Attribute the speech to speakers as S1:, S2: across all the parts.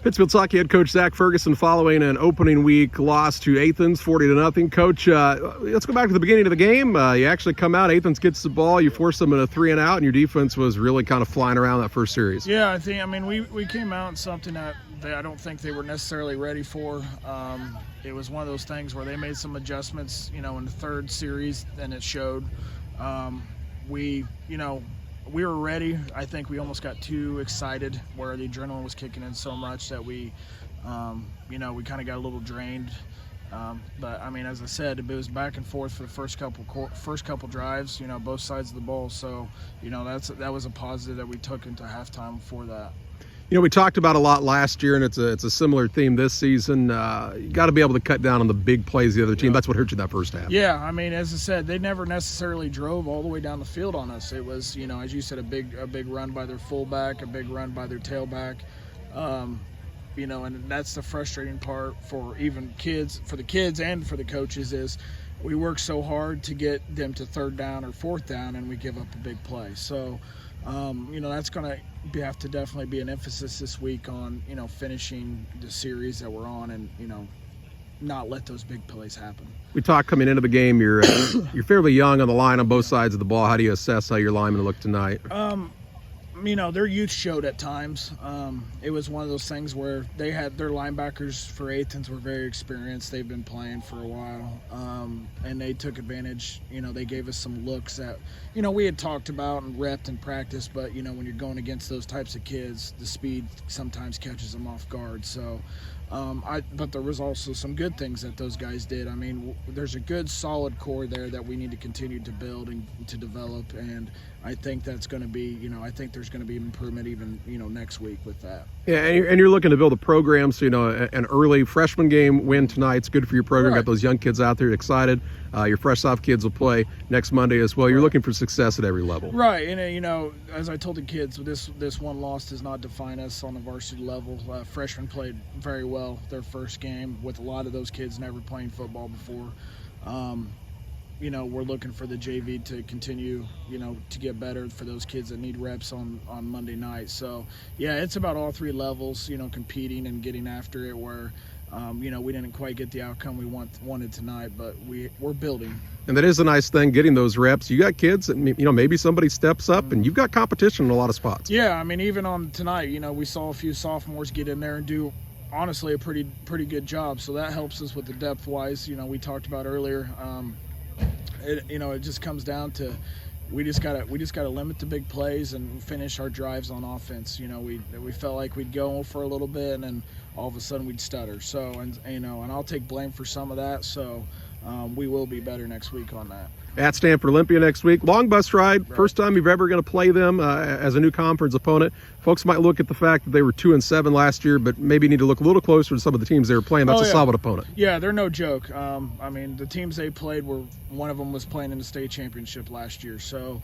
S1: Pittsfield Hockey head coach Zach Ferguson following an opening week loss to Athens, 40-0. Coach, let's go back to the beginning of the game. You actually come out, Athens gets the ball, you force them in a 3-and-out, and your defense was really kind of flying around that first series.
S2: Yeah, we came out in something that I don't think they were necessarily ready for. It was one of those things where they made some adjustments, in the third series, and it showed. We were ready. I think we almost got too excited where the adrenaline was kicking in so much that we kind of got a little drained. But as I said, it was back and forth for the first couple drives, both sides of the ball. So, that was a positive that we took into halftime for that.
S1: We talked about a lot last year, and it's a similar theme this season. You got to be able to cut down on the big plays of the other team. That's what hurt you that first half.
S2: Yeah, as I said, they never necessarily drove all the way down the field on us. It was, as you said, a big run by their fullback, a big run by their tailback. And that's the frustrating part for the kids and for the coaches is we work so hard to get them to third down or fourth down, and we give up a big play. So, that's going to have to definitely be an emphasis this week on, finishing the series that we're on and, not let those big plays happen.
S1: We talked coming into the game, you're fairly young on the line on both sides of the ball. How do you assess how your linemen look tonight?
S2: Their youth showed at times. It was one of those things where they had their linebackers for Athens were very experienced. They've been playing for a while, and they took advantage. They gave us some looks that, we had talked about and repped in practice, but, when you're going against those types of kids, the speed sometimes catches them off guard. So, but there was also some good things that those guys did. There's a good, solid core there that we need to continue to build and to develop, and I think that's going to be, I think there's going to be improvement even, next week with that.
S1: Yeah, and you're looking to build a program, so, an early freshman game win tonight's good for your program.
S2: Right.
S1: Got those young kids out there excited. Your fresh off kids will play next Monday as well. You're
S2: Right.
S1: looking for success at every level.
S2: Right, and as I told the kids, this one loss does not define us on the varsity level. Freshmen played very well their first game with a lot of those kids never playing football before. We're looking for the JV to continue, to get better for those kids that need reps on Monday night. So, yeah, it's about all three levels, competing and getting after it where, we didn't quite get the outcome we wanted tonight, but we're building.
S1: And that is a nice thing, getting those reps. You got kids that, maybe somebody steps up, and you've got competition in a lot of spots.
S2: Yeah, even on tonight, we saw a few sophomores get in there and do, honestly, a pretty good job. So that helps us with the depth-wise, we talked about earlier. It just comes down to we just gotta limit the big plays and finish our drives on offense. We felt like we'd go for a little bit and then all of a sudden we'd stutter. So and I'll take blame for some of that. So we will be better next week on that.
S1: At Stanford Olympia next week. Long bus ride.
S2: Right.
S1: First time you've ever going to play them as a new conference opponent. Folks might look at the fact that they were 2-7 last year, but maybe need to look a little closer to some of the teams they were playing. That's a solid opponent.
S2: Yeah, they're no joke. The teams they played one of them was playing in the state championship last year. So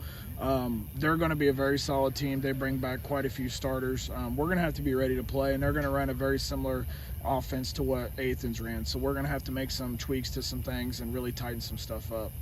S2: they're going to be a very solid team. They bring back quite a few starters. We're going to have to be ready to play, and they're going to run a very similar offense to what Athens ran. So we're going to have to make some tweaks to some things and really tighten some stuff up.